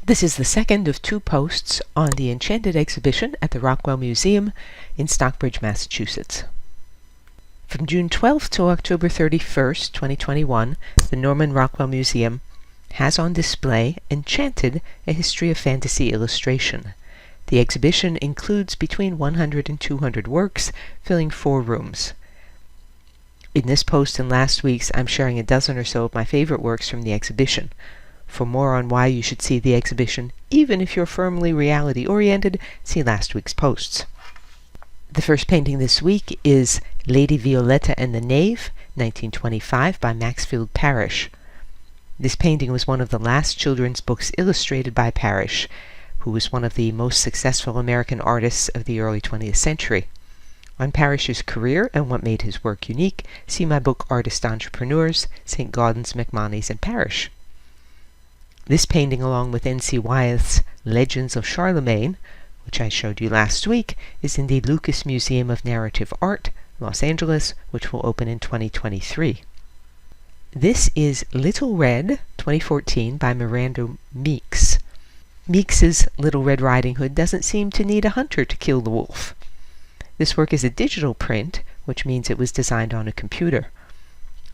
This is the second of two posts on the Enchanted exhibition at the Rockwell Museum in Stockbridge, Massachusetts. From June 12th to October 31st, 2021, the Norman Rockwell Museum has on display Enchanted, a history of fantasy illustration. The exhibition includes between 100 and 200 works, filling 4 rooms. In this post and last week's, I'm sharing a dozen or so of my favorite works from the exhibition. For more on why you should see the exhibition, even if you're firmly reality-oriented, see last week's posts. The first painting this week is Lady Violeta and the Nave, 1925, by Maxfield Parrish. This painting was one of the last children's books illustrated by Parrish, who was one of the most successful American artists of the early 20th century. On Parrish's career and what made his work unique, see my book Artist Entrepreneurs, St. Gaudens, MacMonnies, and Parrish. This painting, along with N.C. Wyeth's Legends of Charlemagne, which I showed you last week, is in the Lucas Museum of Narrative Art, Los Angeles, which will open in 2023. This is Little Red, 2014, by Miranda Meeks. Meeks's Little Red Riding Hood doesn't seem to need a hunter to kill the wolf. This work is a digital print, which means it was designed on a computer.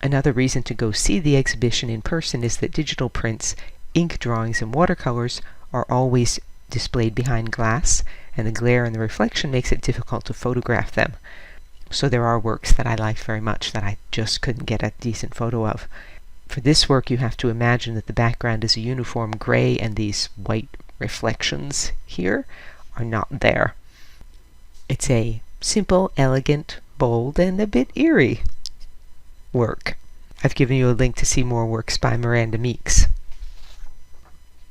Another reason to go see the exhibition in person is that digital prints, ink drawings, and watercolors are always displayed behind glass, and the glare and the reflection makes it difficult to photograph them. So there are works that I like very much that I just couldn't get a decent photo of. For this work, you have to imagine that the background is a uniform gray, and these white reflections here are not there. It's a simple, elegant, bold, and a bit eerie work. I've given you a link to see more works by Miranda Meeks.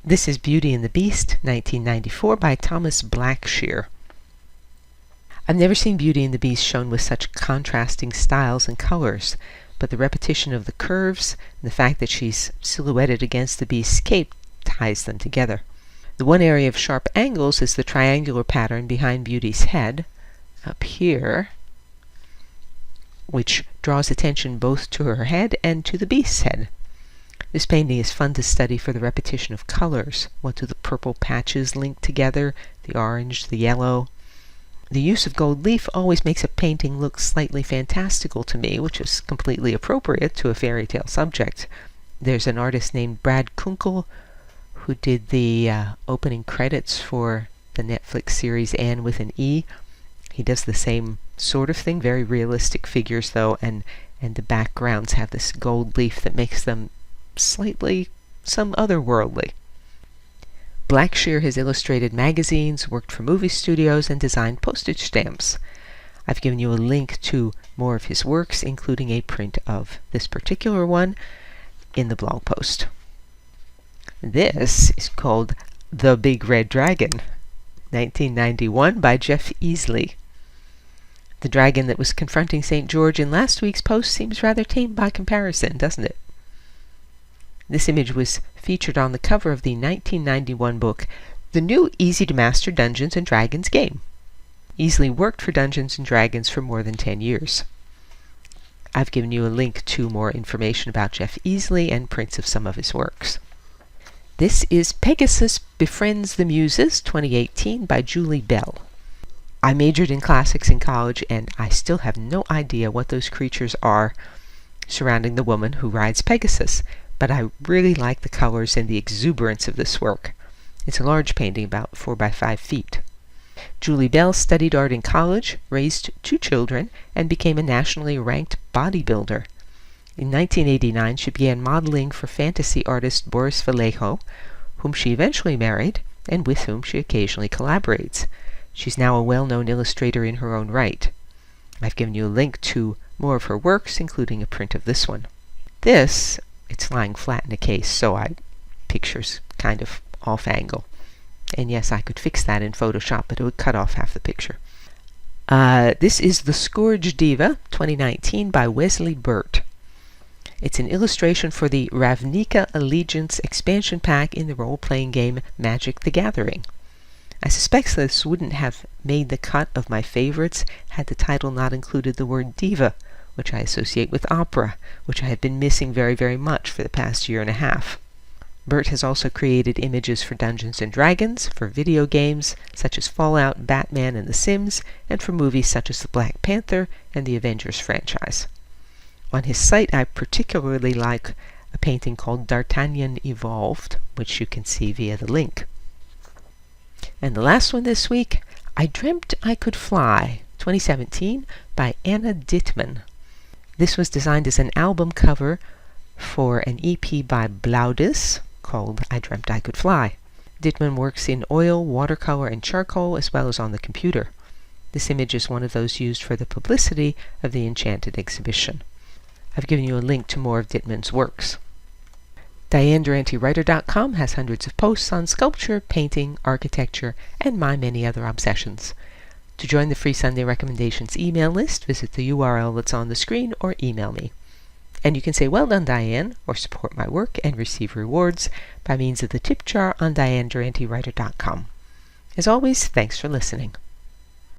This is Beauty and the Beast, 1994, by Thomas Blackshear. I've never seen Beauty and the Beast shown with such contrasting styles and colors, but the repetition of the curves and the fact that she's silhouetted against the beast's cape ties them together. The one area of sharp angles is the triangular pattern behind Beauty's head, up here, which draws attention both to her head and to the beast's head. This painting is fun to study for the repetition of colors. What do the purple patches link together? The orange, the yellow. The use of gold leaf always makes a painting look slightly fantastical to me, which is completely appropriate to a fairy tale subject. There's an artist named Brad Kunkel who did the opening credits for the Netflix series Anne with an E. He does the same sort of thing, very realistic figures though, and the backgrounds have this gold leaf that makes them slightly some otherworldly. Blackshear has illustrated magazines, worked for movie studios, and designed postage stamps. I've given you a link to more of his works, including a print of this particular one, in the blog post. This is called The Big Red Dragon, 1991, by Jeff Easley. The dragon that was confronting St. George in last week's post seems rather tame by comparison, doesn't it? This image was featured on the cover of the 1991 book, The New Easy-to-Master Dungeons & Dragons Game. Easley worked for Dungeons & Dragons for more than 10 years. I've given you a link to more information about Jeff Easley and prints of some of his works. This is Pegasus Befriends the Muses, 2018, by Julie Bell. I majored in classics in college, and I still have no idea what those creatures are surrounding the woman who rides Pegasus, but I really like the colors and the exuberance of this work. It's a large painting, about 4 by 5 feet. Julie Bell studied art in college, raised 2 children, and became a nationally ranked bodybuilder. In 1989, she began modeling for fantasy artist Boris Vallejo, whom she eventually married, and with whom she occasionally collaborates. She's now a well-known illustrator in her own right. I've given you a link to more of her works, including a print of this one. This, it's lying flat in a case, so picture's kind of off angle. And yes, I could fix that in Photoshop, but it would cut off half the picture. This is The Scourge Diva, 2019, by Wesley Burt. It's an illustration for the Ravnica Allegiance expansion pack in the role-playing game Magic the Gathering. I suspect this wouldn't have made the cut of my favorites had the title not included the word diva, which I associate with opera, which I have been missing very, very much for the past year and a half. Bert has also created images for Dungeons & Dragons, for video games such as Fallout, Batman, and The Sims, and for movies such as the Black Panther and the Avengers franchise. On his site, I particularly like a painting called D'Artagnan Evolved, which you can see via the link. And the last one this week, I Dreamt I Could Fly, 2017, by Anna Dittman. This was designed as an album cover for an EP by Blaudis called I Dreamt I Could Fly. Dittman works in oil, watercolor, and charcoal, as well as on the computer. This image is one of those used for the publicity of the Enchanted exhibition. I've given you a link to more of Dittman's works. DianeDuranteWriter.com has hundreds of posts on sculpture, painting, architecture, and my many other obsessions. To join the free Sunday Recommendations email list, visit the URL that's on the screen or email me. And you can say, "Well done, Diane," or support my work and receive rewards by means of the tip jar on DianeDuranteWriter.com. As always, thanks for listening.